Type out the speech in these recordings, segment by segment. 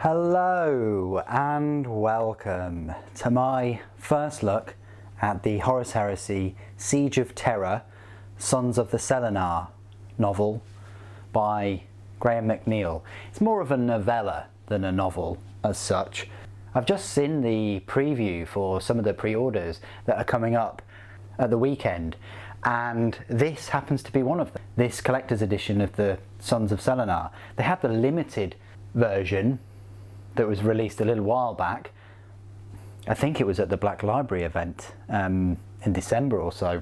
Hello and welcome to my first look at the Horus Heresy Siege of Terra, Sons of the Selenar novel by Graham McNeill. It's more of a novella than a novel as such. I've just seen the preview for some of the pre-orders that are coming up at the weekend, and this happens to be one of them. This collector's edition of the Sons of Selenar. They had the limited version that was released a little while back. I think it was at the Black Library event in December or so.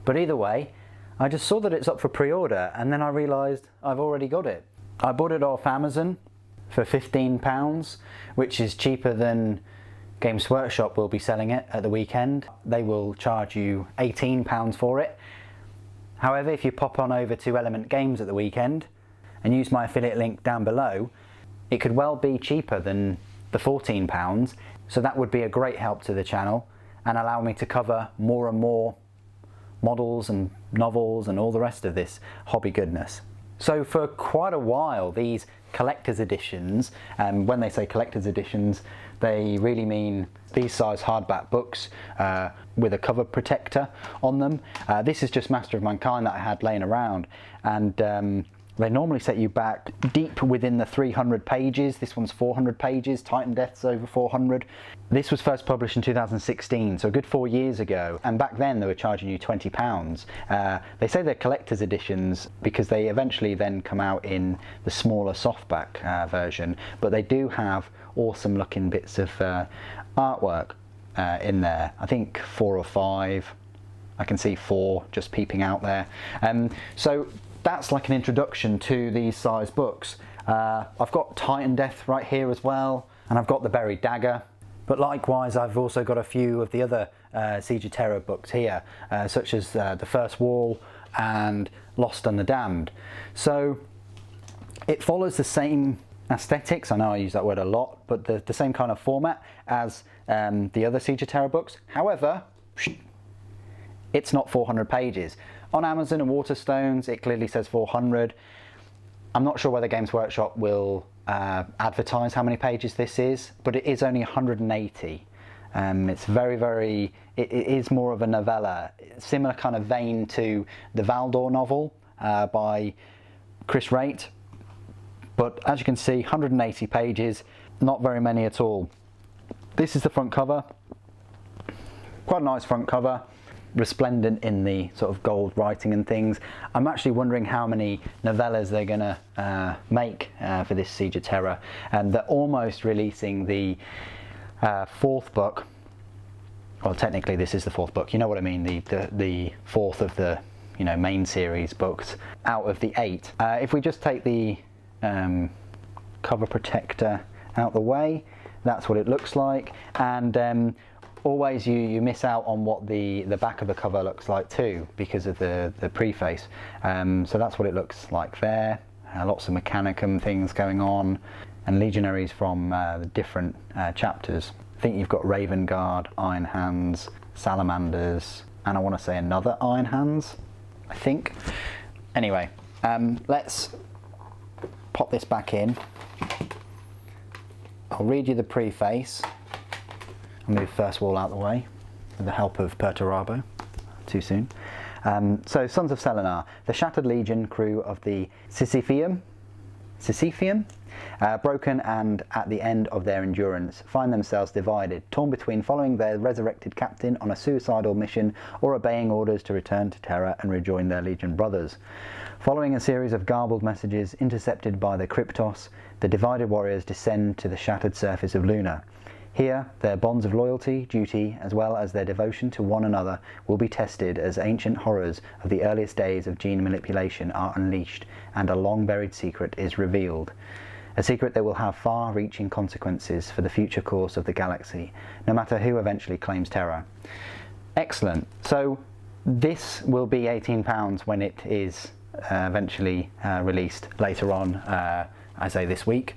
But either way, I just saw that it's up for pre-order and then I realised I've already got it. I bought it off Amazon for £15, which is cheaper than Games Workshop will be selling it at the weekend. They will charge you £18 for it. However, if you pop on over to Element Games at the weekend and use my affiliate link down below, it could well be cheaper than the £14, so that would be a great help to the channel and allow me to cover more and more models and novels and all the rest of this hobby goodness. So for quite a while, these collector's editions, and when they say collector's editions, they really mean these size hardback books with a cover protector on them. This is just Master of Mankind that I had laying around, and they normally set you back deep within the 300 pages. This one's 400 pages, Titan Death's over 400. This was first published in 2016, so a good 4 years ago. And back then they were charging you £20. They say they're collector's editions because they eventually then come out in the smaller softback version, but they do have awesome looking bits of artwork in there. I think 4 or 5. I can see 4 just peeping out there. So that's like an introduction to these size books. I've got Titan Death right here as well, and I've got the Buried Dagger. But likewise, I've also got a few of the other Siege of Terra books here, such as The First Wall and Lost and the Damned. So it follows the same aesthetics, I know I use that word a lot, but the same kind of format as the other Siege of Terra books. However, it's not 400 pages. On Amazon and Waterstones, it clearly says 400. I'm not sure whether Games Workshop will advertise how many pages this is, but it is only 180. It's it is more of a novella, similar kind of vein to the Valdor novel by Chris Raitt. But as you can see, 180 pages, not very many at all. This is the front cover. Quite a nice front cover, resplendent in the sort of gold writing and things. I'm actually wondering how many novellas they're gonna make for this Siege of Terra, and they're almost releasing the 4th book. Well, technically this is the 4th book, you know what I mean, the 4th of the main series books out of the 8. If we just take the cover protector out the way, that's what it looks like, and always you miss out on what the back of the cover looks like too, because of the preface. So that's what it looks like there. Lots of Mechanicum things going on, and legionaries from the different chapters. I think you've got Raven Guard, Iron Hands, Salamanders, and I want to say another Iron Hands, I think. Anyway, let's pop this back in. I'll read you the preface. I'll move First Wall out of the way with the help of Perturabo. Too soon. So, Sons of Selenar, the shattered legion crew of the Sisypheum, broken and at the end of their endurance, find themselves divided, torn between following their resurrected captain on a suicidal mission or obeying orders to return to Terra and rejoin their legion brothers. Following a series of garbled messages intercepted by the Kryptos, the divided warriors descend to the shattered surface of Luna. Here, their bonds of loyalty, duty, as well as their devotion to one another will be tested as ancient horrors of the earliest days of gene manipulation are unleashed and a long-buried secret is revealed. A secret that will have far-reaching consequences for the future course of the galaxy, no matter who eventually claims Terra. Excellent. So this will be £18 when it is eventually released later on, I say this week.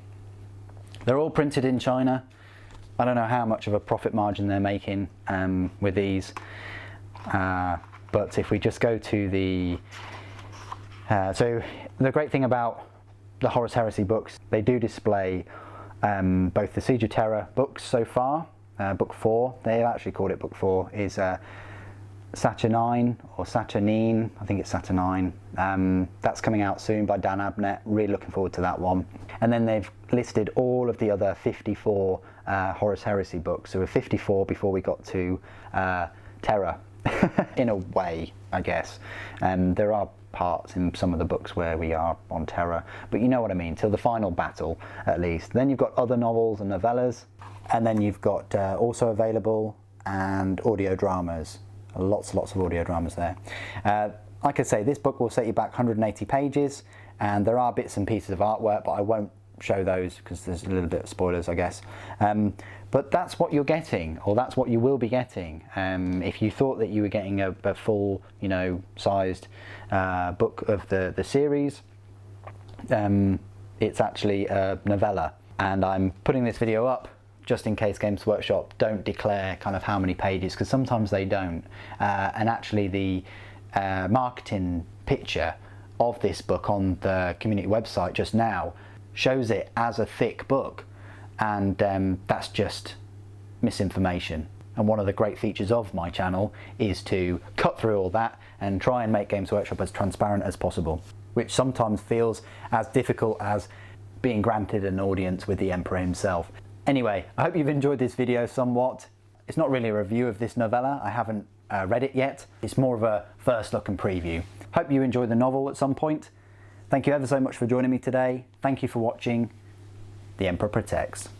They're all printed in China. I don't know how much of a profit margin they're making with these, but if we just go to the so the great thing about the Horus Heresy books, they do display both the Siege of Terra books so far. Book 4, they actually called it Book 4, is Saturnine or Saturnine, I think it's Saturnine. That's coming out soon by Dan Abnett, really looking forward to that one. And then they've listed all of the other 54 Horus Heresy books. So we're 54 before we got to Terra, in a way, I guess. There are parts in some of the books where we are on Terra, but you know what I mean, till the final battle at least. Then you've got other novels and novellas, and then you've got also available and audio dramas. Lots of audio dramas there. Like I say, this book will set you back 180 pages, and there are bits and pieces of artwork, but I won't show those because there's a little bit of spoilers, I guess. But that's what you're getting, or that's what you will be getting. If you thought that you were getting a full, you know, sized book of the series, it's actually a novella. And I'm putting this video up just in case Games Workshop don't declare kind of how many pages, because sometimes they don't. And actually the marketing picture of this book on the community website just now shows it as a thick book, and that's just misinformation. And one of the great features of my channel is to cut through all that and try and make Games Workshop as transparent as possible, which sometimes feels as difficult as being granted an audience with the Emperor himself. Anyway, I hope you've enjoyed this video somewhat. It's not really a review of this novella, I haven't read it yet. It's more of a first look and preview. Hope you enjoy the novel at some point. Thank you ever so much for joining me today. Thank you for watching. The Emperor Protects.